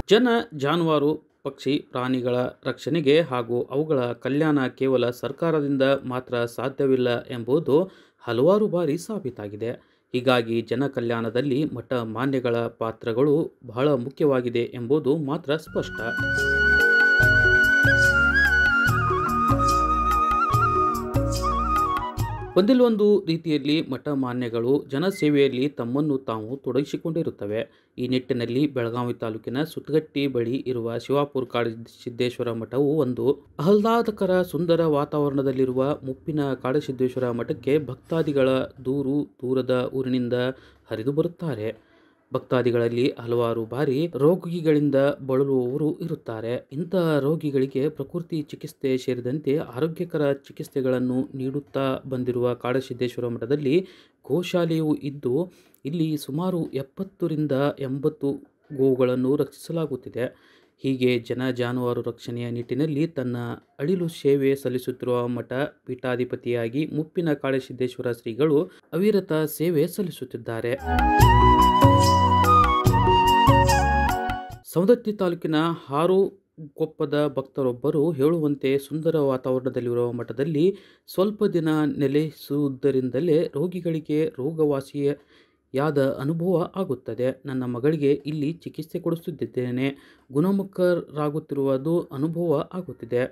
ಜನ ಜಾನುವಾರು ಪಕ್ಷಿ ಪ್ರಾಣಿಗಳ ರಕ್ಷಣೆಗೆ ಹಾಗೂ ಅವುಗಳ ಕಲ್ಯಾಣ ಕೇವಲ ಸರ್ಕಾರದಿಂದ ಮಾತ್ರ ಸಾಧ್ಯವಿಲ್ಲ ಎಂಬುದು ಹಲವಾರು ಬಾರಿ ಸಾಬೀತಾಗಿದೆ. ಹೀಗಾಗಿ ಜನ ಕಲ್ಯಾಣದಲ್ಲಿ ಮಠ ಮಾನ್ಯಗಳ ಪಾತ್ರಗಳು ಬಹಳ ಮುಖ್ಯವಾಗಿದೆ ಎಂಬುದು ಮಾತ್ರ ಸ್ಪಷ್ಟ. ಒಂದಿಲ್ಲೊಂದು ರೀತಿಯಲ್ಲಿ ಮಠ ಮಾನ್ಯಗಳು ಜನಸೇವೆಯಲ್ಲಿ ತಮ್ಮನ್ನು ತಾವು ತೊಡಗಿಸಿಕೊಂಡಿರುತ್ತವೆ. ಈ ನಿಟ್ಟಿನಲ್ಲಿ ಬೆಳಗಾವಿ ತಾಲೂಕಿನ ಸುತ್ತಗಟ್ಟಿ ಬಳಿ ಇರುವ ಶಿವಾಪುರ ಕಾಡಸಿದ್ದೇಶ್ವರ ಮಠವು ಒಂದು ಆಹ್ಲಾದಕರ ಸುಂದರ ವಾತಾವರಣದಲ್ಲಿರುವ ಮುಪ್ಪಿನ ಕಾಡಸಿದ್ದೇಶ್ವರ ಮಠಕ್ಕೆ ಭಕ್ತಾದಿಗಳ ದೂರದ ಊರಿನಿಂದ ಹರಿದು ಬರುತ್ತಾರೆ. ಭಕ್ತಾದಿಗಳಲ್ಲಿ ಹಲವಾರು ಬಾರಿ ರೋಗಿಗಳಿಂದ ಬಳಲುವವರು ಇರುತ್ತಾರೆ. ಇಂತಹ ರೋಗಿಗಳಿಗೆ ಪ್ರಕೃತಿ ಚಿಕಿತ್ಸೆ ಸೇರಿದಂತೆ ಆರೋಗ್ಯಕರ ಚಿಕಿತ್ಸೆಗಳನ್ನು ನೀಡುತ್ತಾ ಬಂದಿರುವ ಕಾಡಸಿದ್ದೇಶ್ವರ ಮಠದಲ್ಲಿ ಗೋಶಾಲೆಯೂ ಇದ್ದು ಇಲ್ಲಿ ಸುಮಾರು 70ರಿಂದ 80 ಗೋವುಗಳನ್ನು ರಕ್ಷಿಸಲಾಗುತ್ತಿದೆ. ಹೀಗೆ ಜನ ಜಾನುವಾರು ರಕ್ಷಣೆಯ ನಿಟ್ಟಿನಲ್ಲಿ ತನ್ನ ಅಳಿಲು ಸೇವೆ ಸಲ್ಲಿಸುತ್ತಿರುವ ಮಠ ಪೀಠಾಧಿಪತಿಯಾಗಿ ಮುಪ್ಪಿನ ಕಾಡಸಿದ್ದೇಶ್ವರ ಶ್ರೀಗಳು ಅವಿರತ ಸೇವೆ ಸಲ್ಲಿಸುತ್ತಿದ್ದಾರೆ. ಸವದತ್ತಿ ತಾಲೂಕಿನ ಹಾರುಗೊಪ್ಪದ ಭಕ್ತರೊಬ್ಬರು ಹೇಳುವಂತೆ ಸುಂದರ ವಾತಾವರಣದಲ್ಲಿರುವ ಮಠದಲ್ಲಿ ಸ್ವಲ್ಪ ದಿನ ನೆಲೆಸುವುದರಿಂದಲೇ ರೋಗಿಗಳಿಗೆ ರೋಗವಾಸಿಯಾದ ಅನುಭವ ಆಗುತ್ತದೆ. ನನ್ನ ಮಗಳಿಗೆ ಇಲ್ಲಿ ಚಿಕಿತ್ಸೆ ಕೊಡಿಸುತ್ತಿದ್ದೇನೆ, ಗುಣಮುಖರಾಗುತ್ತಿರುವುದು ಅನುಭವ ಆಗುತ್ತಿದೆ.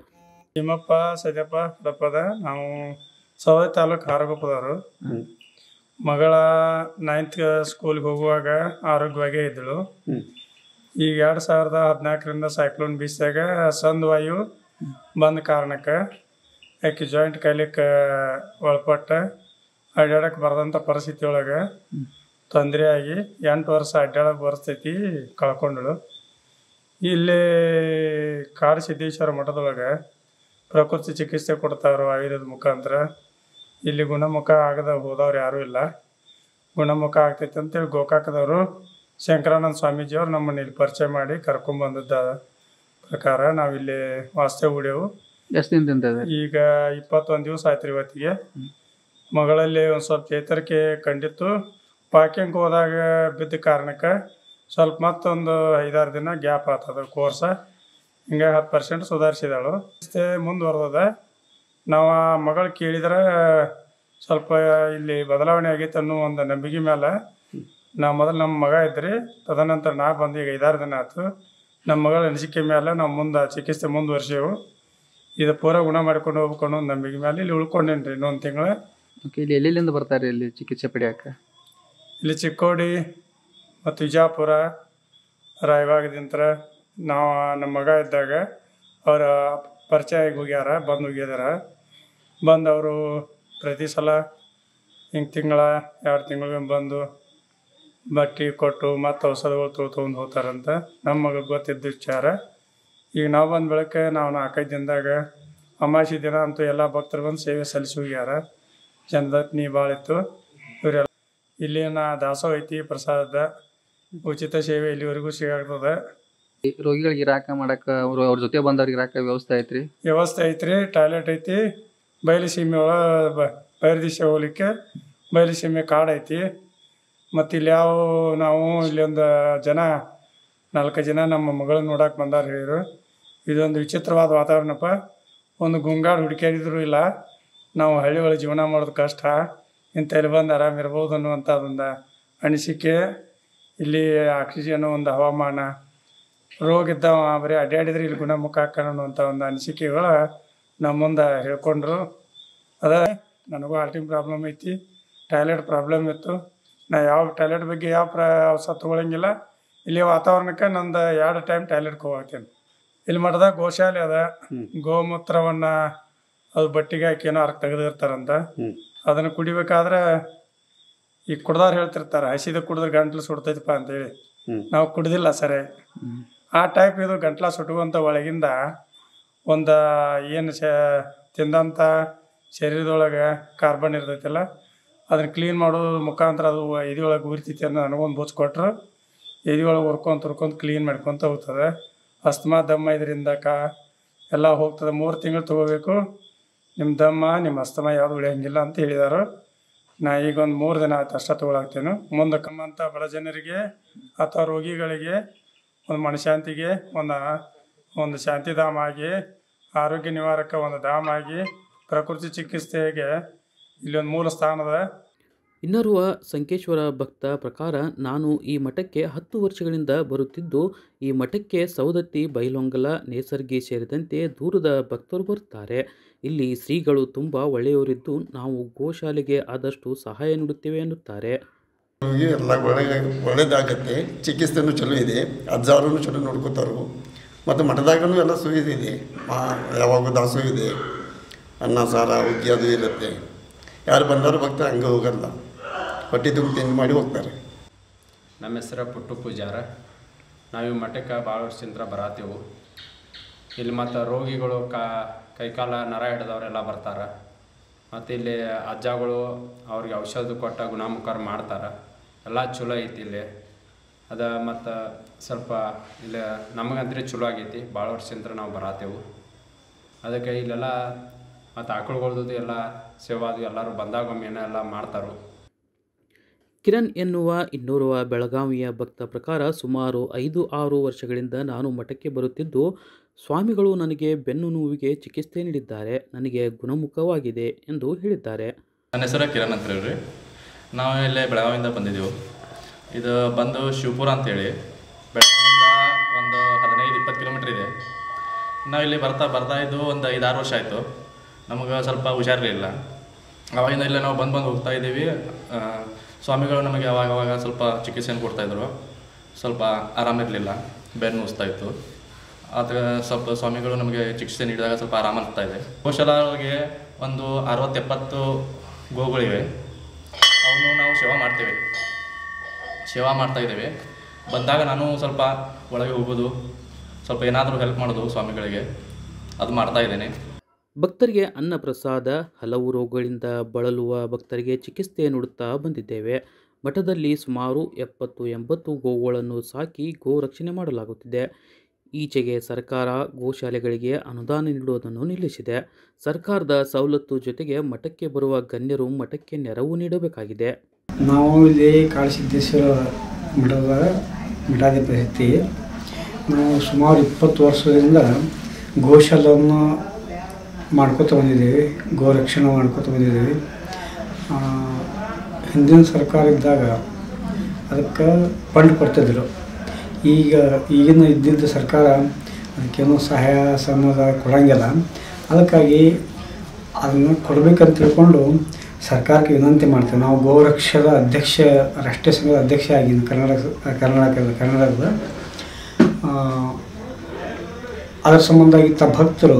ತಿಮ್ಮಪ್ಪ ಸದ್ಯಪ್ಪ ದಪ್ಪದ ನಾವು ಸವದತ್ತಿ ತಾಲೂಕು ಹಾರುಗೊಪ್ಪದವರು. ಮಗಳ 9th ಸ್ಕೂಲ್ಗೆ ಹೋಗುವಾಗ ಆರೋಗ್ಯವಾಗೇ ಇದ್ದಳು. ಈಗ 2014ರಿಂದ ಸೈಕ್ಲೋನ್ ಬೀಸಾಗ ಸಂದ್ವಾಯು ಬಂದ ಕಾರಣಕ್ಕೆ ಆಕೆ ಜಾಯಿಂಟ್ ಕಾಯ್ಲಿಕ್ಕೆ ಒಳಪಟ್ಟು ಅಡ್ಡಾಡಕ್ಕೆ ಬರದಂಥ ಪರಿಸ್ಥಿತಿ ಒಳಗೆ ತೊಂದರೆ ಆಗಿ 8 ವರ್ಷ ಅಡ್ಡಾಡಕ್ಕೆ ಪರಿಸ್ಥಿತಿ ಕಳ್ಕೊಂಡಳು. ಇಲ್ಲಿ ಕಾಡಸಿದ್ದೇಶ್ವರ ಮಠದೊಳಗೆ ಪ್ರಕೃತಿ ಚಿಕಿತ್ಸೆ ಕೊಡ್ತಾವ್ರು ಆಯುರ್ವೇದ ಮುಖಾಂತರ. ಇಲ್ಲಿ ಗುಣಮುಖ ಆಗದ ಹೋದವ್ರು ಯಾರೂ ಇಲ್ಲ. ಗುಣಮುಖ ಆಗ್ತೈತೆ ಅಂತೇಳಿ ಗೋಕಾಕದವರು ಶಂಕರಾನಂದ ಸ್ವಾಮೀಜಿಯವ್ರು ನಮ್ಮನ್ನು ಇಲ್ಲಿ ಪರಿಚಯ ಮಾಡಿ ಕರ್ಕೊಂಡ್ಬಂದಿದ್ದ ಪ್ರಕಾರ ನಾವಿಲ್ಲಿ ವಾಸ್ತವ್ಯ ಹೂಡೆವು. ಎಷ್ಟು ದಿನದಿಂದ ಈಗ 21 ದಿವಸ ಆಯ್ತು ರೀ ಇವತ್ತಿಗೆ. ಮಗಳಲ್ಲಿ ಒಂದು ಸ್ವಲ್ಪ ಚೇತರಿಕೆ ಕಂಡಿತ್ತು. ವಾಕಿಂಗ್ ಹೋದಾಗ ಬಿದ್ದ ಕಾರಣಕ್ಕೆ ಸ್ವಲ್ಪ ಮತ್ತೊಂದು 5-6 ದಿನ ಗ್ಯಾಪ್ ಆಗ್ತದೆ ಕೋರ್ಸ. ಹಿಂಗೆ 10% ಸುಧಾರಿಸಿದಳು. ಮುಂದುವರೆದ ನಾವು ಆ ಮಗಳು ಕೇಳಿದ್ರೆ ಸ್ವಲ್ಪ ಇಲ್ಲಿ ಬದಲಾವಣೆ ಆಗೈತೆ ಅನ್ನೋ ಒಂದು ನಂಬಿಕೆ ಮೇಲೆ ನಾವು ಮೊದಲು ನಮ್ಮ ಮಗ ಇದ್ರಿ, ತದನಂತರ ನಾ ಬಂದು ಈಗ 5-6 ದಿನ ಆಯ್ತು. ನಮ್ಮ ಮಗಳ ಅನಿಸಿಕೆ ಮೇಲೆ ನಾವು ಮುಂದೆ ಚಿಕಿತ್ಸೆ ಮುಂದುವರ್ಸೇವು. ಇದು ಪೂರ ಗುಣ ಮಾಡ್ಕೊಂಡು ಹೋಗ್ಬೇಕು ಅನ್ನೋ ನಂಬಿಕೆ ಮೇಲೆ ಇಲ್ಲಿ ಉಳ್ಕೊಂಡೇನಿ ರೀ ಇನ್ನೊಂದು ತಿಂಗಳು. ಓಕೆ, ಇಲ್ಲಿ ಎಲ್ಲೆಲ್ಲಿಂದ ಬರ್ತಾರೆ ಇಲ್ಲಿ ಚಿಕಿತ್ಸೆ ಪಡೆಯೋಕೆ? ಇಲ್ಲಿ ಚಿಕ್ಕೋಡಿ ಮತ್ತು ವಿಜಾಪುರ ರಾಯಬಾಗದಿಂತ ನಾವು ನಮ್ಮ ಮಗ ಇದ್ದಾಗ ಅವರ ಪರಿಚಯ ಹೋಗ್ಯಾರ, ಬಂದು ಹೋಗಿದಾರ. ಬಂದು ಅವರು ಪ್ರತಿ ಸಲ ಹಿಂಗೆ ತಿಂಗಳ 2 ತಿಂಗಳಿಗೆ ಬಂದು ಬಟ್ಟೆ ಕೊಟ್ಟು ಮತ್ತು ಔಷಧಗಳು ತೊಗೊಂಡು ಹೋಗ್ತಾರಂತ ನಮ್ಮ ಮಗ ಗೊತ್ತಿದ್ದ ವಿಚಾರ. ಈಗ ನಾವು ಬಂದ ಬೆಳಗ್ಗೆ ನಾವು 4-5 ದಿನದಾಗ ಅಮಾವಾಸ್ಯೆ ದಿನ ಅಂತೂ ಎಲ್ಲ ಭಕ್ತರು ಬಂದು ಸೇವೆ ಸಲ್ಲಿಸಿ ಹೋಗ್ಯಾರ. ಜನದಟ್ನಿ ಭಾಳ ಇತ್ತು. ಇವರೆಲ್ಲ ಇಲ್ಲಿನ ದಾಸೋಹ ಐತಿ, ಪ್ರಸಾದ ಉಚಿತ ಸೇವೆ ಇಲ್ಲಿವರೆಗೂ ಸಿಗಾಗ್ತದೆ. ರೋಗಿಗಳಿಗೆ ಇರಾಕ ಮಾಡಕ್ಕೆ ಅವ್ರ ಜೊತೆ ಬಂದವ್ರಿಗೆ ಇರಾಕ ವ್ಯವಸ್ಥೆ ಐತ್ರಿ? ವ್ಯವಸ್ಥೆ ಐತ್ರಿ. ಟಾಯ್ಲೆಟ್ ಐತಿ. ಬಯಲು ಸೀಮೆ ಒಳಗೆ ಬಯಲು ದಿಶೆ ಹೋಗ್ಲಿಕ್ಕೆ ಬಯಲು ಸೀಮೆ ಕಾಡು ಐತಿ. ಮತ್ತು ಇಲ್ಲಿ ನಾವು ಇಲ್ಲಿ ಒಂದು 4 ಜನ ನಮ್ಮ ಮಗಳನ್ನ ನೋಡಕ್ಕೆ ಬಂದಾರ ಹೇಳಿದ್ರು. ಇದೊಂದು ವಿಚಿತ್ರವಾದ ವಾತಾವರಣಪ್ಪ. ಒಂದು ಗುಂಗಾಡು ಹುಡುಕ್ಯಾಡಿದ್ರು ಇಲ್ಲ. ನಾವು ಹಳ್ಳಿ ಒಳಗೆ ಜೀವನ ಮಾಡೋದು ಕಷ್ಟ, ಇಂಥ ಇಲ್ಲಿ ಬಂದು ಆರಾಮಿರ್ಬೋದು ಅನ್ನುವಂಥದ್ದೊಂದು ಅನಿಸಿಕೆ. ಇಲ್ಲಿ ಆಕ್ಸಿಜನ್, ಒಂದು ಹವಾಮಾನ, ರೋಗ ಇದ್ದಾವ ಬರೀ ಅಡ್ಡಾಡಿದ್ರೆ ಇಲ್ಲಿ ಗುಣಮುಖ ಹಾಕೋಣ ಅನ್ನುವಂಥ ಒಂದು ಅನಿಸಿಕೆಗಳು ನಮ್ಮ ಮುಂದೆ ಹೇಳ್ಕೊಂಡ್ರು. ನನಗೂ ಹಾರ್ಟಿಂಗ್ ಪ್ರಾಬ್ಲಮ್ ಐತಿ, ಟಾಯ್ಲೆಟ್ ಪ್ರಾಬ್ಲಮ್ ಇತ್ತು. ನಾ ಯಾವ ಟಾಯ್ಲೆಟ್ ಬಗ್ಗೆ ಔಷಧ ತೊಗೊಳಂಗಿಲ್ಲ. ಇಲ್ಲಿ ವಾತಾವರಣಕ್ಕೆ ನಂದು 2 ಟೈಮ್ ಟಾಯ್ಲೆಟ್ಗೆ ಹೋಗ್ತೀನಿ. ಇಲ್ಲಿ ಮಠದಾಗ ಗೋಶಾಲೆ ಅದ. ಗೋಮೂತ್ರವನ್ನು ಅದು ಬಟ್ಟಿಗೆ ಹಾಕಿ ಏನೋ ಅರ್ಕ ತೆಗೆದಿರ್ತಾರಂತ. ಅದನ್ನು ಕುಡಿಬೇಕಾದ್ರೆ ಈಗ ಕುಡ್ದವ್ರು ಹೇಳ್ತಿರ್ತಾರೆ, ಹಸಿದ ಕುಡಿದ್ರೆ ಗಂಟ್ಲು ಸುಡ್ತೈತಪ್ಪ ಅಂತೇಳಿ. ನಾವು ಕುಡ್ದಿಲ್ಲ ಸರಿ. ಆ ಟೈಪ್ ಇದು ಗಂಟ್ಲ ಸುಟ್ಟುವಂಥ ಒಳಗಿಂದ ಒಂದು ಏನು ತಿಂದಂಥ ಶರೀರದೊಳಗೆ ಕಾರ್ಬನ್ ಇರ್ತೈತಿಲ್ಲ, ಅದನ್ನು ಕ್ಲೀನ್ ಮಾಡೋದು ಮುಖಾಂತರ ಅದು ಎದೆಯೊಳಗೆ ಉರಿತೈತಿ ಅನ್ನೋ ನನಗೊಂದು ಬುಚ್ಚ ಕೊಟ್ಟರು. ಎದೆಯೊಳಗೆ ಹುರ್ಕೊಂತ ಕ್ಲೀನ್ ಮಾಡ್ಕೊತ ಹೋಗ್ತದೆ. ಅಸ್ತಮಾ ದಮ್ಮ ಇದರಿಂದ ಎಲ್ಲ ಹೋಗ್ತದೆ. 3 ತಿಂಗಳು ತೊಗೋಬೇಕು. ನಿಮ್ಮ ದಮ್ಮ ನಿಮ್ಮ ಅಸ್ತಮಾ ಯಾವುದು ಉಳಿಯಂಗಿಲ್ಲ ಅಂತ ಹೇಳಿದಾರು. ನಾ ಈಗ ಒಂದು 3 ದಿನ ಆಯ್ತು ಅಷ್ಟೇ ತೊಗೊಳಾಗ್ತೇನೆ. ಮುಂದೆ ಕಮ್ಮಂಥ ಬಡ ಜನರಿಗೆ ಅಥವಾ ರೋಗಿಗಳಿಗೆ ಒಂದು ಮನಃಶಾಂತಿಗೆ ಒಂದು ಶಾಂತಿಧಾಮ ಆಗಿ, ಆರೋಗ್ಯ ನಿವಾರಕ ಒಂದು ಧಾಮ ಆಗಿ, ಪ್ರಕೃತಿ ಚಿಕಿತ್ಸೆಗೆ ಇಲ್ಲೊಂದು ಮೂಲ ಸ್ಥಾನದ. ಇನ್ನೋರ್ವ ಸಂಕೇಶ್ವರ ಭಕ್ತ ಪ್ರಕಾರ, ನಾನು ಈ ಮಠಕ್ಕೆ 10 ವರ್ಷಗಳಿಂದ ಬರುತ್ತಿದ್ದು, ಈ ಮಠಕ್ಕೆ ಸೌದತ್ತಿ, ಬೈಲೊಂಗಲ, ನೇಸರ್ಗಿ ಸೇರಿದಂತೆ ದೂರದ ಭಕ್ತರು ಬರುತ್ತಾರೆ. ಇಲ್ಲಿ ಶ್ರೀಗಳು ತುಂಬ ಒಳ್ಳೆಯವರಿದ್ದು, ನಾವು ಗೋಶಾಲೆಗೆ ಆದಷ್ಟು ಸಹಾಯ ನೀಡುತ್ತೇವೆ ಎನ್ನುತ್ತಾರೆ. ಎಲ್ಲ ಒಳ್ಳೆಯದಾಗತ್ತೆ. ಚಿಕಿತ್ಸೆನೂ ಚಲೋ ಇದೆ, ಅಜ್ಜಾರನ್ನು ಚಲೋ ನೋಡ್ಕೋತಾರು. ಮತ್ತು ಮಠದಾಗನೂ ಎಲ್ಲ ಸುವಿಧೆ ಇದೆ. ಯಾವಾಗ ದಾಸು ಇದೆ, ಅನ್ನ ಸಾರ ಹುಗ್ಗಿ ಅದು ಇರುತ್ತೆ. ಯಾರು ಬಂದಾರು ಭಕ್ತರು ಹಂಗೆ ಹೋಗಲ್ಲ, ಹೊಟ್ಟೆ ತುಂಬ ತಿಂದು ಮಾಡಿ ಹೋಗ್ತಾರೆ. ನಮ್ಮ ಹೆಸರು ಪುಟ್ಟು ಪೂಜಾರ. ನಾವು ಈ ಮಠಕ್ಕೆ ಭಾಳ ವರ್ಷದಿಂದ ಬರತ್ತೇವೆ. ಇಲ್ಲಿ ಮತ್ತು ರೋಗಿಗಳು ಕೈಕಾಲ ನರ ಹಿಡಿದವರೆಲ್ಲ ಬರ್ತಾರೆ. ಮತ್ತು ಇಲ್ಲಿ ಅಜ್ಜಗಳು ಅವ್ರಿಗೆ ಔಷಧ ಕೊಟ್ಟ ಗುಣಮುಖರು ಮಾಡ್ತಾರೆ. ಎಲ್ಲ ಚಲೋ ಐತಿ ಇಲ್ಲಿ. ಮತ್ತು ಸ್ವಲ್ಪ ಇಲ್ಲಿ ನಮಗಂದ್ರೆ ಚಲೋ ಆಗೈತಿ. ಭಾಳ ವರ್ಷದಿಂದ ನಾವು ಬರತ್ತೇವೆ. ಅದಕ್ಕೆ ಇಲ್ಲೆಲ್ಲ ಮತ್ತು ಆಕಳುಗಳ್ದು ಎಲ್ಲ ಸೇವಾದು ಎಲ್ಲರೂ ಬಂದಾಗೊಮ್ಮೆನ ಎಲ್ಲ ಮಾಡ್ತಾರೆ. ಕಿರಣ್ ಎನ್ನುವ ಇನ್ನೋರ್ವ ಬೆಳಗಾವಿಯ ಭಕ್ತ ಪ್ರಕಾರ, ಸುಮಾರು 5-6 ವರ್ಷಗಳಿಂದ ನಾನು ಮಠಕ್ಕೆ ಬರುತ್ತಿದ್ದು, ಸ್ವಾಮಿಗಳು ನನಗೆ ಬೆನ್ನು ನೋವಿಗೆ ಚಿಕಿತ್ಸೆ ನೀಡಿದ್ದಾರೆ. ನನಗೆ ಗುಣಮುಖವಾಗಿದೆ ಎಂದು ಹೇಳಿದ್ದಾರೆ. ನನ್ನ ಹೆಸರು ಕಿರಣ್ ಅಂತ ಹೇಳ್ರಿ. ನಾವು ಇಲ್ಲೇ ಬೆಳಗಾವಿಯಿಂದ ಬಂದಿದ್ದೆವು. ಇದು ಬಂದು ಶಿವಪುರ ಅಂತೇಳಿ ಬೆಳಗಾವಿಯಿಂದ ಒಂದು 15-20 ಕಿಲೋಮೀಟ್ರ್ ಇದೆ. ನಾವು ಇಲ್ಲಿ ಬರ್ತಾ ಇದ್ದು ಒಂದು 5-6 ವರ್ಷ ಆಯಿತು. ನಮಗೆ ಸ್ವಲ್ಪ ಹುಷಾರಿರಲಿಲ್ಲ. ಅವಾಗಿಂದ ಇಲ್ಲೇ ನಾವು ಬಂದು ಹೋಗ್ತಾ ಇದ್ದೀವಿ. ಸ್ವಾಮಿಗಳು ನಮಗೆ ಅವಾಗ ಸ್ವಲ್ಪ ಚಿಕಿತ್ಸೆಯನ್ನು ಕೊಡ್ತಾಯಿದ್ರು. ಸ್ವಲ್ಪ ಆರಾಮಿರಲಿಲ್ಲ, ಬೆನ್ನು ನುಸ್ತಾಯಿತ್ತು. ಆದರೆ ಸ್ವಲ್ಪ ಸ್ವಾಮಿಗಳು ನಮಗೆ ಚಿಕಿತ್ಸೆ ನೀಡಿದಾಗ ಸ್ವಲ್ಪ ಆರಾಮ ಆಗ್ತಾ ಇದೆ. ಗೋಶಾಲೆಗೆ ಒಂದು 60-70 ಗೋಗಳಿವೆ. ಅವನು ನಾವು ಸೇವಾ ಮಾಡ್ತಾಯಿದ್ದೇವೆ. ಬಂದಾಗ ನಾನು ಸ್ವಲ್ಪ ಒಳಗೆ ಹೋಗೋದು, ಸ್ವಲ್ಪ ಏನಾದರೂ ಹೆಲ್ಪ್ ಮಾಡೋದು ಸ್ವಾಮಿಗಳಿಗೆ, ಅದು ಮಾಡ್ತಾಯಿದ್ದೇನೆ. ಭಕ್ತರಿಗೆ ಅನ್ನ ಪ್ರಸಾದ, ಹಲವು ರೋಗಗಳಿಂದ ಬಳಲುವ ಭಕ್ತರಿಗೆ ಚಿಕಿತ್ಸೆ ನೀಡುತ್ತಾ ಬಂದಿದ್ದೇವೆ. ಮಠದಲ್ಲಿ ಸುಮಾರು 70-80 ಗೋವುಗಳನ್ನು ಸಾಕಿ ಗೋ ರಕ್ಷಣೆ ಮಾಡಲಾಗುತ್ತಿದೆ. ಈಚೆಗೆ ಸರ್ಕಾರ ಗೋಶಾಲೆಗಳಿಗೆ ಅನುದಾನ ನೀಡುವುದನ್ನು ನಿಲ್ಲಿಸಿದೆ. ಸರ್ಕಾರದ ಸವಲತ್ತು ಜೊತೆಗೆ ಮಠಕ್ಕೆ ಬರುವ ಗಣ್ಯರು ಮಠಕ್ಕೆ ನೆರವು ನೀಡಬೇಕಾಗಿದೆ. ನಾವು ಇಲ್ಲಿ ಕಾಳಸಿದ್ದೇಶ್ವರ ಮಠಾಧಿಪತಿ. ನಾವು ಸುಮಾರು 20 ವರ್ಷದಿಂದ ಗೋಶಾಲೆಯನ್ನು ಮಾಡ್ಕೋತ ಬಂದಿದ್ದೀವಿ, ಗೋ ರಕ್ಷಣೆ ಮಾಡ್ಕೋತ ಬಂದಿದ್ದೀವಿ. ಹಿಂದಿನ ಸರ್ಕಾರ ಇದ್ದಾಗ ಅದಕ್ಕೆ ಫಂಡ್ ಕೊಡ್ತಿದ್ರು. ಈಗಿನ ಇದ್ದಿದ್ದ ಸರ್ಕಾರ ಅದಕ್ಕೇನೋ ಸಹಾಯ ಸಮಾಧ ಕೊಡೋಂಗಿಲ್ಲ. ಅದಕ್ಕಾಗಿ ಅದನ್ನು ಕೊಡಬೇಕಂತ ತಿಳ್ಕೊಂಡು ಸರ್ಕಾರಕ್ಕೆ ವಿನಂತಿ ಮಾಡ್ತೇವೆ. ನಾವು ಗೋರಕ್ಷದ ಅಧ್ಯಕ್ಷ, ರಾಷ್ಟ್ರೀಯ ಸಂಘದ ಅಧ್ಯಕ್ಷ ಆಗಿದ್ದು ಕರ್ನಾಟಕದ. ಅದರ ಸಂಬಂಧವಾಗಿದ್ದ ಭಕ್ತರು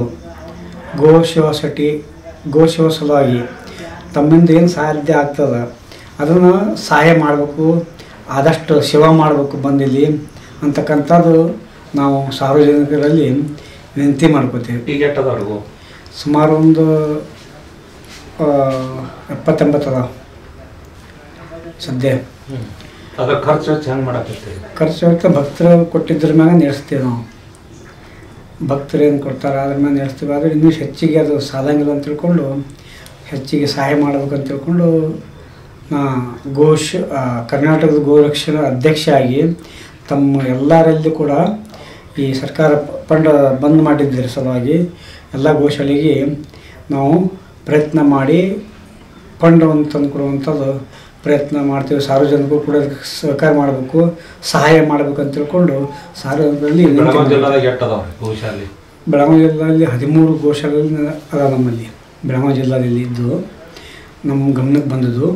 ಗೋಶಿವ ಸಲುವಾಗಿ ತಮ್ಮಿಂದ ಏನು ಸಾಧ್ಯ ಆಗ್ತದೆ ಅದನ್ನು ಸಹಾಯ ಮಾಡಬೇಕು, ಆದಷ್ಟು ಸೇವಾ ಮಾಡಬೇಕು ಬಂದಿಲ್ಲಿ ಅಂತಕ್ಕಂಥದ್ದು ನಾವು ಸಾರ್ವಜನಿಕರಲ್ಲಿ ವಿನಂತಿ ಮಾಡ್ಕೋತೀವಿ. ಈಗ ಎಟ್ಟದವ್ರಿಗೂ ಸುಮಾರು ಒಂದು 70-80 ಅದಾವ ಸದ್ಯ. ಅದ್ರ ಖರ್ಚು ಹೆಂಗೆ ಮಾಡಕತ್ತಿ? ಖರ್ಚು ಭಕ್ತರು ಕೊಟ್ಟಿದ್ರ ಮ್ಯಾಗ ನಡೆಸ್ತೀವಿ ನಾವು. ಭಕ್ತರು ಏನು ಕೊಡ್ತಾರೆ ಅದ್ರ ಮೇಲೆ ನಡೆಸ್ತೀವಿ. ಆದರೆ ಇನ್ನೂ ಹೆಚ್ಚಿಗೆ ಅದು ಸಾಲಂಗಿಲ್ಲ ಅಂತ ತಿಳ್ಕೊಂಡು ಹೆಚ್ಚಿಗೆ ಸಹಾಯ ಮಾಡ್ಬೇಕಂತ ತಿಳ್ಕೊಂಡು ಕರ್ನಾಟಕದ ಗೋರಕ್ಷಣಾ ಅಧ್ಯಕ್ಷ ಆಗಿ ತಮ್ಮ ಎಲ್ಲರಲ್ಲಿ ಕೂಡ ಈ ಸರ್ಕಾರ ಫಂಡ್ ಬಂದ್ ಮಾಡಿದ್ದರ ಸಲುವಾಗಿ ಎಲ್ಲ ಗೋಶಾಲೆಗೆ ನಾವು ಪ್ರಯತ್ನ ಮಾಡಿ ಫಂಡವನ್ನು ತಂದು ಕೊಡುವಂಥದ್ದು ಪ್ರಯತ್ನ ಮಾಡ್ತೀವಿ. ಸಾರ್ವಜನಿಕರು ಕೂಡ ಸಹಕಾರ ಮಾಡಬೇಕು, ಸಹಾಯ ಮಾಡಬೇಕಂತ ತಿಳ್ಕೊಂಡು ಸಾರ್ವಜನಿಕರಲ್ಲಿ ಬೆಳಗಾವಿ ಜಿಲ್ಲೆಯಲ್ಲಿ 13 ಗೋಶಾಲೆ ಅದ ನಮ್ಮಲ್ಲಿ. ಬೆಳಗಾವಿ ಜಿಲ್ಲೆಯಲ್ಲಿ ಇದ್ದು ನಮ್ಮ ಗಮನಕ್ಕೆ ಬಂದದ್ದು.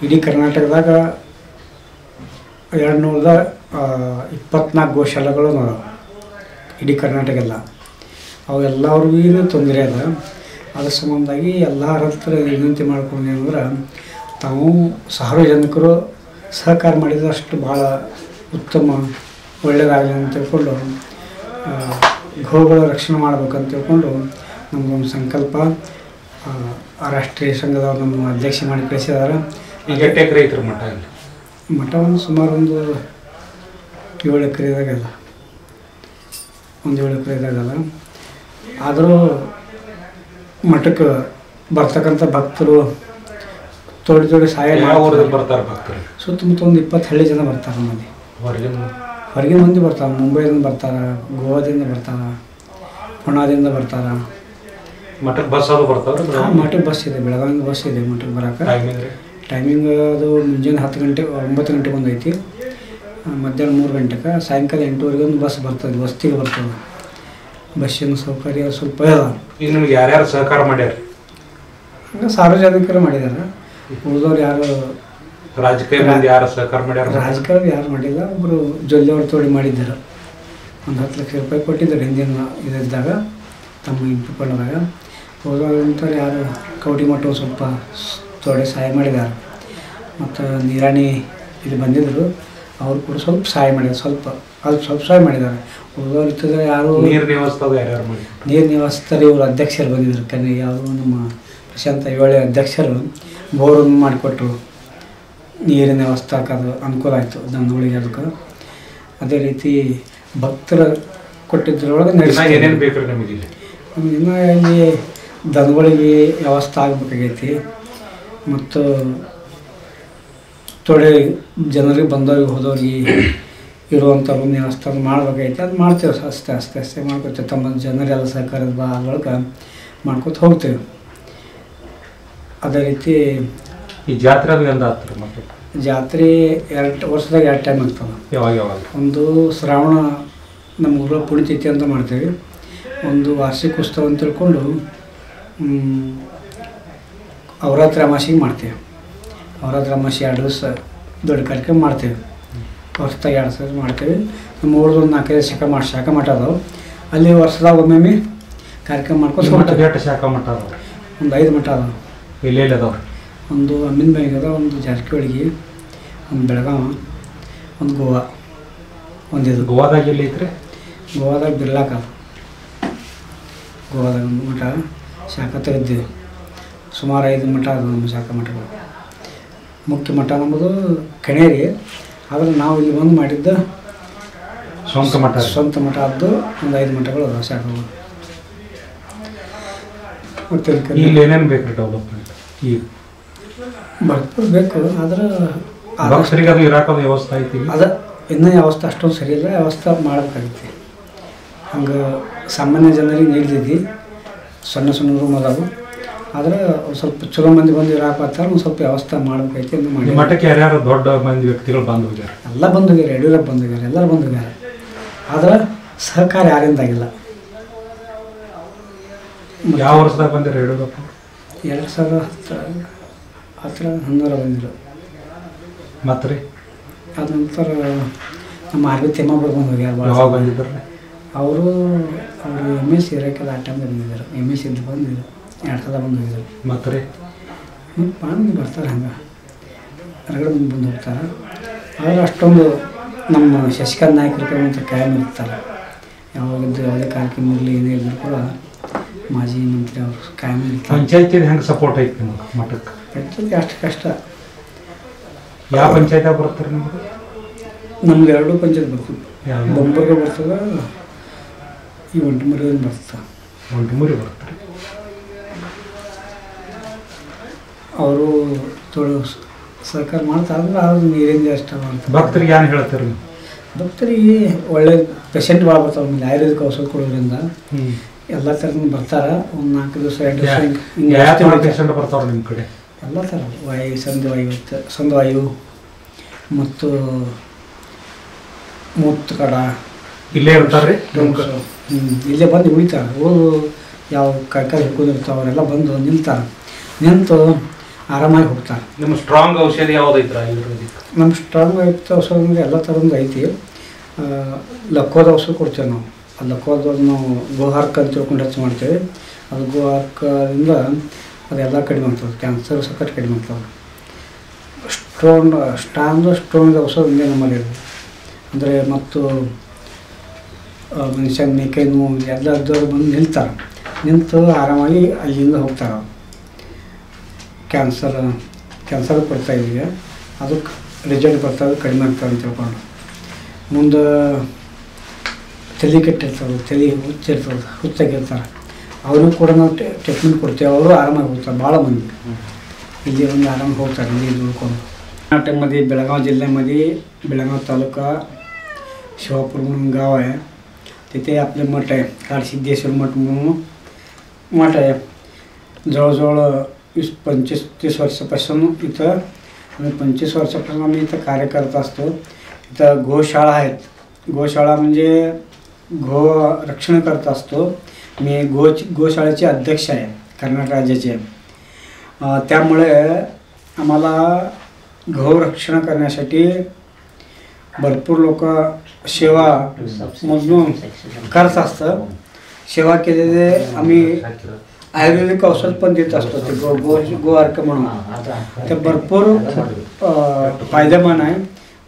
ಇಡೀ ಕರ್ನಾಟಕದಾಗ 224 ಗೋಶಾಲೆಗಳು ಅದಾವೆ ಇಡೀ ಕರ್ನಾಟಕ ಎಲ್ಲ. ಅವೆಲ್ಲವ್ರಿಗೂ ತೊಂದರೆ ಅದ. ಅದ್ರ ಸಂಬಂಧಾಗಿ ಎಲ್ಲರ ಹತ್ರ ವಿನಂತಿ ಮಾಡ್ಕೊಂಡೇನಂದ್ರೆ ತಾವು ಸಾರ್ವಜನಿಕರು ಸಹಕಾರ ಮಾಡಿದಷ್ಟು ಭಾಳ ಉತ್ತಮ ಒಳ್ಳೆಯದಾಗಲಿ ಅಂತ ತಿಳ್ಕೊಂಡು ಗೋಗಳ ರಕ್ಷಣೆ ಮಾಡ್ಬೇಕಂತ ತಿಳ್ಕೊಂಡು ನಮಗೊಂದು ಸಂಕಲ್ಪ ರಾಷ್ಟ್ರೀಯ ಸಂಘದ ನಮ್ಮ ಅಧ್ಯಕ್ಷ ಮಾಡಿ ಕಳಿಸಿದ್ದಾರೆ. ಈಗ ಎಷ್ಟು ಎಕರೆ ಐತ್ರಿ ಮಠ? ಇಲ್ಲಿ ಮಠ ಒಂದು ಸುಮಾರು ಒಂದು 7 ಎಕರೆದಾಗಲ್ಲ, ಒಂದು 7 ಎಕರೆದಾಗಲ್ಲ. ಆದರೂ ಮಠಕ್ಕೆ ಬರ್ತಕ್ಕಂಥ ಭಕ್ತರು ತೋಡಿ ಸಹಾಯ ಬರ್ತಾರೆ ಭಕ್ತರು. ಸುತ್ತಮುತ್ತ ಒಂದು 20 ಹಳ್ಳಿ ಜನ ಬರ್ತಾರೆ ನಮ್ಮಲ್ಲಿ. ಹೊರಗಿನ ಮಂದಿ ಬರ್ತಾರೆ, ಮುಂಬೈದಿಂದ ಬರ್ತಾರೆ, ಗೋವಾದಿಂದ ಬರ್ತಾರೆ, ಪುಣಾದಿಂದ ಬರ್ತಾರೆ. ಮಠಕ್ಕೆ ಬಸ್ ಅದು ಬರ್ತಾವ್ರಿ? ಮಠಕ್ಕೆ ಬಸ್ ಇದೆ, ಬೆಳಗಾವಿಯಿಂದ ಬಸ್ ಇದೆ ಮಠಕ್ಕೆ ಬರೋಕೆ. ಟೈಮಿಂಗ್ ಅದು ಮುಂಜಾನೆ 10 ಗಂಟೆ 9 ಗಂಟೆಗೆ ಒಂದು ಐತಿ, ಮಧ್ಯಾಹ್ನ 3 ಗಂಟೆಗೆ, ಸಾಯಂಕಾಲ 8:00ವರೆಗೆ ಒಂದು ಬಸ್ ಬರ್ತದೆ, ವಸ್ತಿಗೆ ಬರ್ತದೆ. ಬಸ್ಸಿನ ಸೌಕರ್ಯ ಸ್ವಲ್ಪ ಈಗ ನಿಮ್ಗೆ ಯಾರ್ಯಾರು ಸಹಕಾರ ಮಾಡ್ಯಾರ? ಹಂಗೆ ಸಾರ್ವಜನಿಕರು ಮಾಡಿದ್ದಾರೆ, ಉಳಿದವ್ರು ಯಾರು ರಾಜಕೀಯ ಮಂದಿ ಯಾರು ಸಹಕಾರ ಮಾಡ್ಯಾರ? ರಾಜಕಾರಣ ಯಾರು ಮಾಡಿಲ್ಲ. ಒಬ್ಬರು ಜೊಲ್ಲೆಯವ್ರು ತೋಡಿ ಮಾಡಿದ್ದಾರೆ, ಒಂದು 10 ಲಕ್ಷ ರೂಪಾಯಿ ಕೊಟ್ಟಿದ್ದಾರೆ ಹಿಂದಿನ ಇದ್ದಾಗ, ತಮ್ಮ ಇಂಪಿಕೊಂಡಾಗ. ಉಳಿದವ್ರಂತಾರೆ ಯಾರು ಕೌಟಿ ಮಠ ಸ್ವಲ್ಪ ತೋಡಿ ಸಹಾಯ ಮಾಡಿದ್ದಾರೆ. ಮತ್ತು ನೀರಾಣಿ ಇಲ್ಲಿ ಬಂದಿದ್ದರು, ಅವರು ಕೂಡ ಸ್ವಲ್ಪ ಸಹಾಯ ಮಾಡಿದ್ದಾರೆ, ಸ್ವಲ್ಪ ಸಹಾಯ ಮಾಡಿದ್ದಾರೆ. ಉಳಿದವ್ರು ಇರ್ತದೆ ಯಾರು ನೀರು ವ್ಯವಸ್ಥೆ ಯಾರ್ಯಾರು ಮಾಡಿ? ನೀರು ವ್ಯವಸ್ಥೆ ಇವರು ಅಧ್ಯಕ್ಷರು ಬಂದಿದ್ದರು, ಕನ್ನಡಿ ಯಾರು ನಮ್ಮ ಪ್ರಶಾಂತ ಐಹೊಳೆ ಅಧ್ಯಕ್ಷರು ಬೋರನ್ನು ಮಾಡಿಕೊಟ್ರು. ನೀರಿನ ವ್ಯವಸ್ಥೆ ಹಾಕೋದು ಅನುಕೂಲ ಆಯಿತು ದನಗಳಿಗೆ. ಅದಕ್ಕೆ ಅದೇ ರೀತಿ ಭಕ್ತರು ಕೊಟ್ಟಿದ್ದರೊಳಗೆ ಏನೇನು ಬೇಕು ರೀ ನಮಗೆ? ಇನ್ನೂ ಇಲ್ಲಿ ದನಗಳಿಗೆ ವ್ಯವಸ್ಥೆ ಆಗಬೇಕಾಗೈತಿ, ಮತ್ತು ಥೋಡೆ ಜನರಿಗೆ ಬಂದವ್ರಿಗೆ ಹೋದವ್ರಿಗೆ ಇರುವಂಥ ರೂಮ್ ವ್ಯವಸ್ಥೆ ಮಾಡಬೇಕಾಗೈತಿ. ಅದು ಮಾಡ್ತೇವೆ, ಅಷ್ಟೇ ಮಾಡ್ಕೊತೇವೆ. ತಮ್ಮ ಜನರೆಲ್ಲ ಸಹಕಾರದ ಒಳಗೆ ಮಾಡ್ಕೊತ ಹೋಗ್ತೇವೆ. ಅದೇ ರೀತಿ ಈ ಜಾತ್ರೆ ಅದು ಎಂದ ಆಗ್ತದೆ? ಮತ್ತೆ ಜಾತ್ರೆ 2 ವರ್ಷದಾಗ 2 ಟೈಮ್ ಆಗ್ತದೆ. ಯಾವಾಗ? ಒಂದು ಶ್ರಾವಣ ನಮ್ಮ ಊರ ಪುಣ್ಯತಿಥಿ ಅಂತ ಮಾಡ್ತೀವಿ, ಒಂದು ವಾರ್ಷಿಕ ಉತ್ಸವ ಅಂತ ತಿಳ್ಕೊಂಡು ಅವರಾತ್ರಿ ಅಮಾಸಿಗೆ ಮಾಡ್ತೀವಿ. ಅವರಾತ್ರಿ ಅಮಾಸಿ 2 ದಿವಸ ದೊಡ್ಡ ಕಾರ್ಯಕ್ರಮ ಮಾಡ್ತೀವಿ, ವರ್ಷದಾಗ 2 ಸಲ ಮಾಡ್ತೀವಿ. ನಮ್ಮ ಊರದೊಂದು 4-5 ಶಾಖ ಮಠ ಅದಾವೆ, ಅಲ್ಲಿ ವರ್ಷದಾಗ ಒಮ್ಮೆ ಕಾರ್ಯಕ್ರಮ ಮಾಡ್ಕೊಂಡು ಶಾಖ ಮಠ ಅದಾವೆ? ಒಂದು 5 ಮಠ ಅದಾವೆ. ಎಲ್ಲೆಲ್ಲಿ ಅದಾವೆ? ಒಂದು ಅಮ್ಮಿನ ಬಾಯಿಗೆ ಅದ, ಒಂದು ಜಾರಕಿಹೊಳಿಗೆ, ಒಂದು ಬೆಳಗಾವಿ, ಒಂದು ಗೋವಾ. ಒಂದಿದು ಗೋವಾದಾಗ ಎಲ್ಲಿ ಐತ್ರಿ? ಗೋವಾದಾಗ ಬಿರ್ಲಾಕ, ಗೋವಾದಾಗ ಒಂದು ಮಠ ಶಾಖ ತೆಗೆದಿದ್ದೀವಿ. ಸುಮಾರು 5 ಮಠ ಅದು ನಮ್ಮ ಶಾಖಾ ಮಠಗಳು. ಮುಖ್ಯ ಮಠ ನಮ್ಮದು ಕಣೇರಿ, ಆದರೆ ನಾವು ಇಲ್ಲಿ ಬಂದು ಮಾಡಿದ್ದು ಸ್ವಂತ ಮಠ ಆದ್ದು ಒಂದು 5 ಮಠಗಳು ಅದಾವೆ ಶಾಖಗಳು. ಮತ್ತು ಇಲ್ಲಿ ಏನೇನು ಬೇಕು ರೀ ಡೆವಲಪ್ಮೆಂಟ್? ಈಗ ಭಕ್ತರು ಬೇಕು, ಆದ್ರೆ ಭಕ್ತರಿಗೆ ಅದು ಇರಾಕದ ವ್ಯವಸ್ಥೆ ಐತಿ? ಅದು ಇನ್ನೂ ವ್ಯವಸ್ಥೆ ಅಷ್ಟೊಂದು ಸರಿ ಇಲ್ಲ, ವ್ಯವಸ್ಥೆ ಮಾಡಬೇಕಾಗೈತಿ. ಹಂಗೆ ಸಾಮಾನ್ಯ ಜನರಿಗೆ ನೀಡ್ತಿದ್ವಿ, ಸಣ್ಣ ರೂಮ್ ಅದಾವು. ಆದರೆ ಸ್ವಲ್ಪ ಚಲೋ ಮಂದಿ ಬಂದು ಇರಾಕತ್ತಾರೆ, ಒಂದು ಸ್ವಲ್ಪ ವ್ಯವಸ್ಥೆ ಮಾಡಬೇಕೈತಿ ಅಂತ ಮಾಡಿ. ಮಠಕ್ಕೆ ಯಾರ್ಯಾರು ದೊಡ್ಡ ಮಂದಿ ವ್ಯಕ್ತಿಗಳು ಬಂದು ಹೋಗ್ಯಾರ? ಎಲ್ಲ ಬಂದೋಗ್ಯಾರ, ಯಡಿಯೂರಪ್ಪ ಬಂದೋಗ್ಯಾರ, ಎಲ್ಲರೂ ಬಂದೋಗ್ಯಾರ. ಆದರೆ ಸಹಕಾರ ಯಾರಿಂದಾಗಿಲ್ಲ. ಯಾವ ವರ್ಷದಾಗ ಬಂದಿರ ಯಡಿಯೂರಪ್ಪ? 2010-11 ಬಂದಿರು. ಮತ್ತು ರೀ ಅದ ನಂತರ ನಮ್ಮ ಆರ್ ವಿ ತಿಮ್ಮಾಪುರ ಬಂದು ಹೋಗ್ಯಾರ. ಯಾವಾಗ ಬಂದಿದ್ದಾರೆ ಅವರು MS ಇರೋಕ್ಕೆಲ್ಲ ಆ ಟೈಮ್ ಬಂದಿದ್ದಾರೆ. MS ಇದ್ದು ಬಂದಿದ್ರು, 2 ಸಲ ಬಂದು ಹೋಗಿದ್ರು. ಮತ್ತು ರೀ ಮಂದಿ ಬರ್ತಾರೆ, ಹಂಗೆ ಹೊರಗಡೆ ಬಂದು ಹೋಗ್ತಾರೆ. ಆದರೆ ಅಷ್ಟೊಂದು ನಮ್ಮ ಶಶಿಕಾಂತ್ ನಾಯಕರು ಅಂತ ಕಾಯಂ ಇರ್ತಾರೆ. ಯಾವಾಗಿದ್ದು ಯಾವುದೇ ಕಾರ್ಯಕ್ರಮ ಇರಲಿ ಏನೇ ಇದ್ದರೂ ಕೂಡ ಮಾಜಿ ಮಂತ್ರಿ ಅವರು ಕಾಯಂ ಇರ್ತಾರೆ. ಪಂಚಾಯತಿ ಹೆಂಗೆ ಸಪೋರ್ಟ್ ಐತಿ ನಿಮಗೆ ಮಠಕ್ಕೆ? ಪಂಚಾಯತಿ ಅಷ್ಟು ಕಷ್ಟ. ಯಾವ ಪಂಚಾಯತ್ಯಾಗ ಬರ್ತಾರೆ ನಿಮಗೆ? ನಮ್ಗೆ 2 ಪಂಚಾಯತ್ ಬರ್ತದೆ, ಬೊಂಬರ್ಗೆ ಬರ್ತದೆ, ಈ ಒಂಟಮೂರಿ ಬರ್ತದೆ. ಒಂಟಮೂರಿ ಬರ್ತಾರೆ. ಅವರು ತೊಳು ಸಹಕಾರ ಮಾಡ್ತಾರೆ, ಅಂದ್ರೆ ಅವ್ರು ನೀರಿಂದ ಅಷ್ಟು ಮಾಡ್ತಾರೆ. ಭಕ್ತರಿಗೆ ಏನು ಹೇಳ್ತಾರೆ? ಭಕ್ತರಿಗೆ ಒಳ್ಳೆ ಪೇಷಂಟ್ ಭಾಳ ಬರ್ತಾವೆ. ಆಮೇಲೆ ಆಯುರ್ವೇದಿಕ್ ಔಷಧ ಕೊಡೋದ್ರಿಂದ ಎಲ್ಲ ಥರದ್ದು ಬರ್ತಾರೆ. ಒಂದು 4 ದಿವಸ 2 ದಿವಸ ಹಿಂಗೆ ಪೇಷಂಟ್ ಬರ್ತಾವ್ರೆ ನಿಮ್ಮ ಕಡೆ? ಎಲ್ಲ ಥರ ಸಂಧಿವಾಯು ಮತ್ತು ಮೂತ್ರ ಕಡ ಇಲ್ಲೇ ಇರ್ತಾರೆ ರೀ? ಇಲ್ಲೇ ಬಂದು ಉಳಿತಾರೆ. ಊರು ಯಾವ ಕಾಯಿ ಹಿಡ್ಕೊಂಡಿರ್ತಾವೆ ಅವರೆಲ್ಲ ಬಂದು ನಿಲ್ತಾರೆ, ನಿಂತು ಆರಾಮಾಗಿ ಹೋಗ್ತಾರೆ. ನಿಮ್ಮ ಸ್ಟ್ರಾಂಗ್ ಔಷಧಿ ಯಾವುದೈತ್ರ ಆಯುರ್ವೇದಿಕ್? ನಮ್ಮ ಸ್ಟ್ರಾಂಗ್ ಐತೆ ಔಷಧ ಅಂದರೆ ಎಲ್ಲ ಥರದ್ದು ಐತಿ. ಲಕ್ಕೋದ ಔಷಧ ಕೊಡ್ತೇವೆ ನಾವು. ಆ ಲಕ್ಕೋದ ನಾವು ಗೋಹಾರ್ಕ ಅಂತ ತಿಳ್ಕೊಂಡು ಹೆಚ್ಚು ಮಾಡ್ತೇವೆ. ಅದು ಗೋಹಾರ್ಕದಿಂದ ಅದೆಲ್ಲ ಕಡಿಮೆ ಆಗ್ತದೆ, ಕ್ಯಾನ್ಸರ್ ಸಖತ್ ಕಡಿಮೆ ಆಗ್ತದೆ. ಸ್ಟ್ರಾಂಗ್ ಔಷಧ ಒಂದೇ ನಮ್ಮಲ್ಲಿ ಇರೋದು. ಅಂದರೆ ಮತ್ತು ಮನುಷ್ಯನ ಮೇಕೈ ನೋವು ಎಲ್ಲ ಇದ್ದವರು ಬಂದು ನಿಲ್ತಾರೆ, ನಿಂತು ಆರಾಮಾಗಿ ಅಲ್ಲಿಂದ ಹೋಗ್ತಾರೆ. ಕ್ಯಾನ್ಸರ್ ಕೊಡ್ತಾಯಿದ್ದೀವಿ, ಅದಕ್ಕೆ ರಿಸಲ್ಟ್ ಬರ್ತದೆ, ಕಡಿಮೆ ಆಗ್ತದೆ ಅಂತ ತಿಳ್ಕೊಂಡು. ಮುಂದೆ ತಲೆ ಕೆಟ್ಟಿರ್ತದೆ, ತಲೆ ಹುಚ್ಚಾಗಿರ್ತಾರೆ, ಅವರು ಕೂಡ ನಾವು ಟ್ರೀಟ್ಮೆಂಟ್ ಕೊಡ್ತೇವೆ. ಅವರು ಆರಾಮಾಗಿ ಹೋಗ್ತಾರೆ. ಭಾಳ ಮಂದಿ ಇಲ್ಲಿ ಒಂದು ಆರಾಮಾಗಿ ಹೋಗ್ತಾರೆ, ಇಲ್ಲಿ ದುಡ್ಕೊಂಡು. ಕರ್ನಾಟಕ ಮದಿ, ಬೆಳಗಾವಿ ಜಿಲ್ಲೆ ಮದಿ, ಬೆಳಗಾವಿ ತಾಲೂಕು शिवापूर म्हणून गाव आहे. तिथे आपले मठ आहे, काळसिद्धेश्वर मठ म्हणून मठ आहे. जवळजवळ 20-25-30 वर्षापासून इथं 25 वर्षापासून आम्ही इथं कार्य करत असतो. इथं गोशाळा आहेत. गोशाळा म्हणजे गो रक्षण करत असतो. मी गोशाळेचे अध्यक्ष आहे कर्नाटक राज्याचे. त्यामुळे आम्हाला गो रक्षण करण्यासाठी भरपूर लोक सेवा मधून करत असतं. सेवा केलेले आम्ही आयुर्वेदिक औषध पण देत असतो. ते गो अर्क म्हणून ते भरपूर फायदेमंद आहे.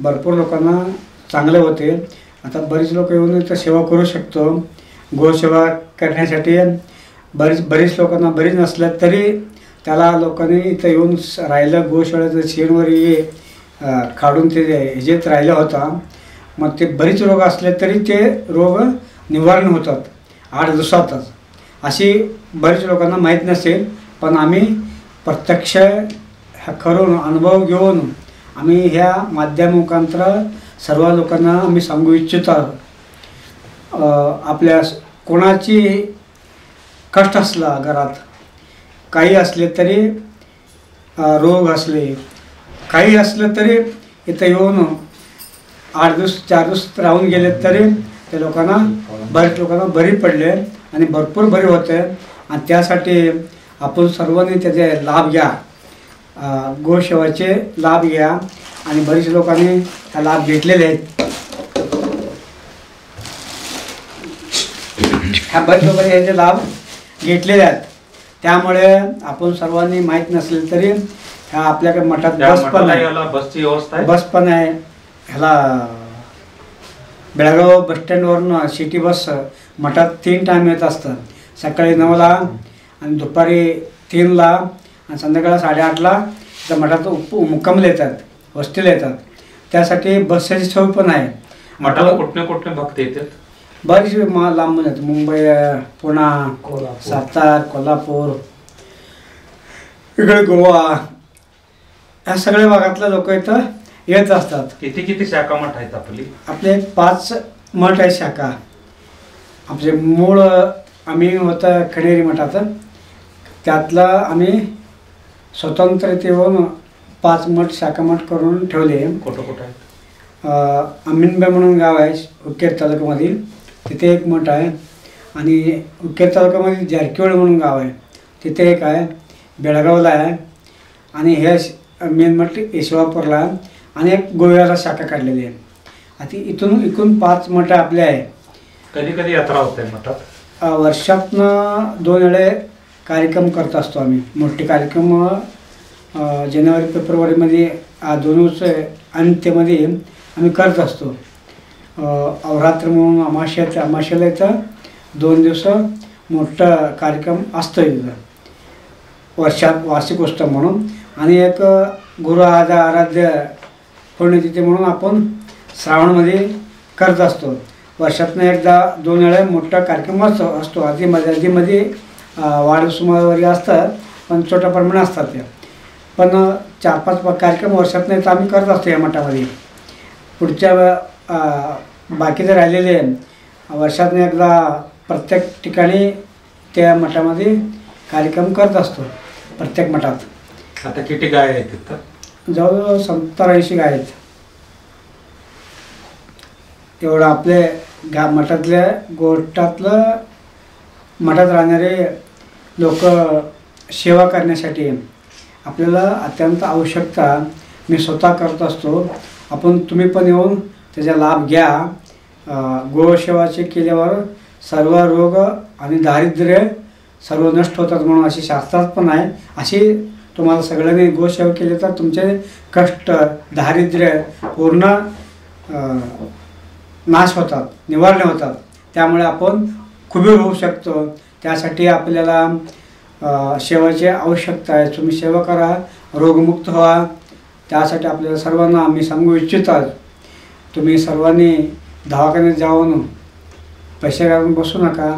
भरपूर लोकांना चांगले होते. आता बरीच लोक येऊन इथं सेवा करू शकतो. गोसेवा करण्यासाठी बरीच लोकांना बरीच नसल्या तरी त्याला लोकांनी इथं येऊन राहिलं गोशाळेचं शेणवर काढून ते ह्याच्यात राहिलं होता. मग ते बरीच रोग असले तरी ते रोग निवारण होतात 8 दिवसातच. अशी बरीच लोकांना माहीत नसेल, पण आम्ही प्रत्यक्ष करून अनुभव घेऊन आम्ही ह्या माध्यमामुखांतर सर्व लोकांना आम्ही सांगू इच्छित आहोत. आपल्या कोणाची कष्ट असला घरात, काही असले तरी रोग असले काही असलं तरी इथं येऊन 8 दिवस 4 दिवस राहून गेले तरी त्या लोकांना बरेच लोकांना बरी पडले आणि भरपूर बरे होते. आणि त्यासाठी आपण सर्वांनी त्याचे लाभ घ्या, गोसेवाचे लाभ घ्या. आणि बरेच लोकांनी हा लाभ घेतलेले आहेत. ह्या बरेच लोकांनी याचे लाभ घेतलेले आहेत. त्यामुळे आपण सर्वांनी माहीत नसले तरी ह्या आपल्याकडे मठात बस पण आहे, बसची व्यवस्था आहे. बस पण आहे. ह्याला बेळगाव बसस्टँडवरून सिटी बस मठात 3 टाईम येत असतं. सकाळी 9ला आणि दुपारी 3ला आणि संध्याकाळी 8:30ला त्या मठात मुक्कामला येतात, वस्तीला येतात. त्यासाठी बसची सोय पण आहे. मठाला कुठले भक्त येतात? बरीच लांबून येतात. मुंबई, पुणे, सातारा, कोल्हापूर, इकडे गोवा, ह्या सगळ्या भागातले लोक इथं येत असतात. किती शाखा मठ आहेत आपले? 5 मठ आहे शाखा. आपले मूळ आम्ही होतं खणेरी मठाचं, त्यातलं आम्ही स्वतंत्रतेवरून 5 मठ शाखा मठ करून ठेवले. कुठं आहेत? अमीनबाई म्हणून गाव आहे उकेर तालुक्यामधील, तिथे एक मठ आहे. आणि उकेर तालुक्यामधील जारकीवळ म्हणून गाव आहे, तिथे एक आहे. बेळगावला आहे. आणि हे मेन मठ शिवापूरला आहे. आणि एक गोव्याला शाखा काढलेली आहे. आता इथून 5 मठ आपले आहे. कधी यात्रा होते मठात? वर्षातनं 2 वेळे कार्यक्रम करत असतो आम्ही. मोठे कार्यक्रम जानेवारी फेब्रुवारीमध्ये 2 अंत्यमध्ये आम्ही करत असतो. अवरात्र म्हणून अमाश्याला इथं 2 दिवस मोठा कार्यक्रम असतो इथं वर्षात वार्षिक उत्सव म्हणून. आणि एक गुरु आराध्य पुण्यतिथी म्हणून आपण श्रावणमध्ये करत असतो. वर्षातनं एकदा 2 वेळा मोठा कार्यक्रम असतो. आधीमध्ये वाढदिवस वगैरे असतात, पण छोट्या प्रमाणात असतात त्या. पण 4-5 कार्यक्रम वर्षातनं तर आम्ही करत असतो या मठामध्ये. पुढच्या बाकीचे राहिलेले वर्षातनं एकदा प्रत्येक ठिकाणी त्या मठामध्ये कार्यक्रम करत असतो, प्रत्येक मठात. आता किती गाय आहेत तिथं? जवळजवळ 70-80 गाय आहेत. एवढं आपले मठातल्या गोष्टातलं मठात राहणारे लोक सेवा करण्यासाठी आपल्याला अत्यंत आवश्यकता मी स्वतः करत असतो. तुम्ही पण येऊन त्याचा लाभ घ्या. गोसेवाचे केल्यावर सर्व रोग आणि दारिद्र्य सर्व नष्ट होतात म्हणून अशी शास्त्रात पण आहे. अशी तुम्हाला सगळ्यांनी गोसेवा केली तर तुमचे कष्ट दारिद्र्य पूर्ण नाश होतात, निवारणे होतात. त्यामुळे आपण कुबेर होऊ शकतो. त्यासाठी आपल्याला सेवेची आवश्यकता आहे. तुम्ही सेवा करा, रोगमुक्त व्हा. त्यासाठी आपल्याला सर्वांना आम्ही सांगू इच्छित आहोत, तुम्ही सर्वांनी दवाखान्यात जाऊन पैसे घालून बसू नका.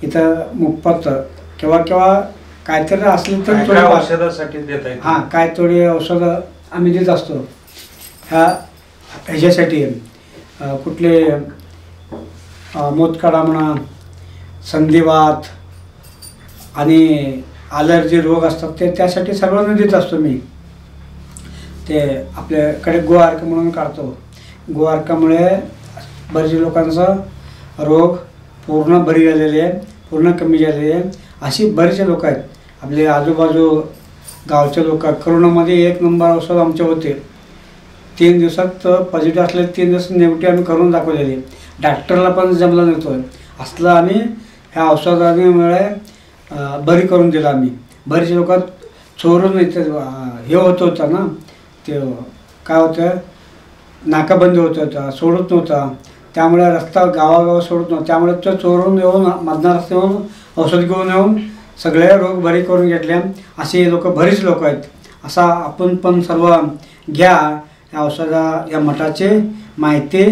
इथं मोफत केव्हा काहीतरी असलं तर औषधासाठी देत आहे. हां, काय थोडी औषधं आम्ही देत असतो ह्याच्यासाठी. कुठले मोतकाडा म्हणा, संधिवात आणि ॲलर्जी रोग असतात ते त्यासाठी सर्वांना देत असतो मी. ते आपल्याकडे गोआर्क म्हणून काढतो. गोआर्कामुळे बरेच लोकांचा रोग पूर्ण बरी झालेले आहे, पूर्ण कमी झालेले आहे. अशी बरेचसे लोक आहेत आपले आजूबाजू गावचे लोक. करोनामध्ये 1 नंबर औषध आमचे होते. 3 दिवसात पॉझिटिव्ह असले 3 दिवस निगेटिव्ह आम्ही करून दाखवलेले. डॉक्टरला पण जमलं नव्हतं. असलं आम्ही ह्या औषधामुळे बरी करून दिलं आम्ही. बरेचसे लोक चोरून हे होतं ना, ते काय होतं, नाकाबंदी होत होता, सोडत नव्हता. त्यामुळे रस्ता गावागाव सोडत नव्हता. त्यामुळे तो चोरून येऊन मधना रस्ता येऊन औषध घेऊन येऊन सगळे रोग बरे करून घेतले. असे लोक बरीच लोक आहेत. असा आपण पण सर्व घ्या या औषधा या मठाची माहिती.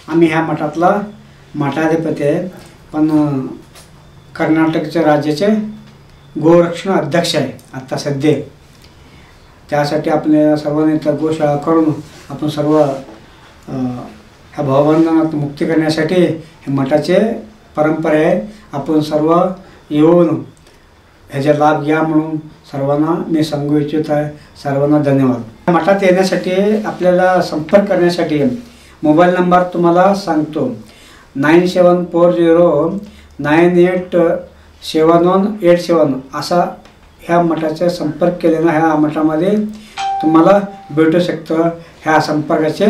आम्ही ह्या मठातला मठाधिपती आहे, पण कर्नाटकच्या राज्याचे गोरक्षण अध्यक्ष आहे आता सध्या. त्यासाठी आपल्या सर्वांनी त्या गोशाळा करून आपण सर्व ह्या भावबंधनात मुक्ती करण्यासाठी हे मठाचे परंपरा आहे. आपण सर्व येऊन ह्याचा लाभ घ्या म्हणून सर्वांना मी सांगू इच्छित आहे. सर्वांना धन्यवाद. मठात येण्यासाठी आपल्याला संपर्क करण्यासाठी मोबाईल नंबर तुम्हाला सांगतो. 9740987187 असा ह्या मठाचा संपर्क केल्यानं ह्या मठामध्ये तुम्हाला भेटू शकतं. ह्या संपर्काचे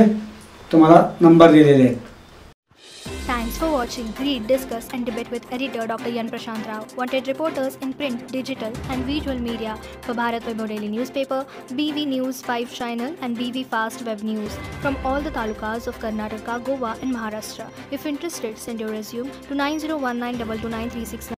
तुम्हाला नंबर दिलेले आहेत. Thanks for watching. Read, discuss and debate with editor Dr. Yan Prashant Rao. Wanted reporters in print, digital and visual media for Bharat Vaibhav Daily Newspaper, BV News 5 Channel and BV Fast Web News from all the talukas of Karnataka, Goa and Maharashtra. If interested, send your resume to 9019229369.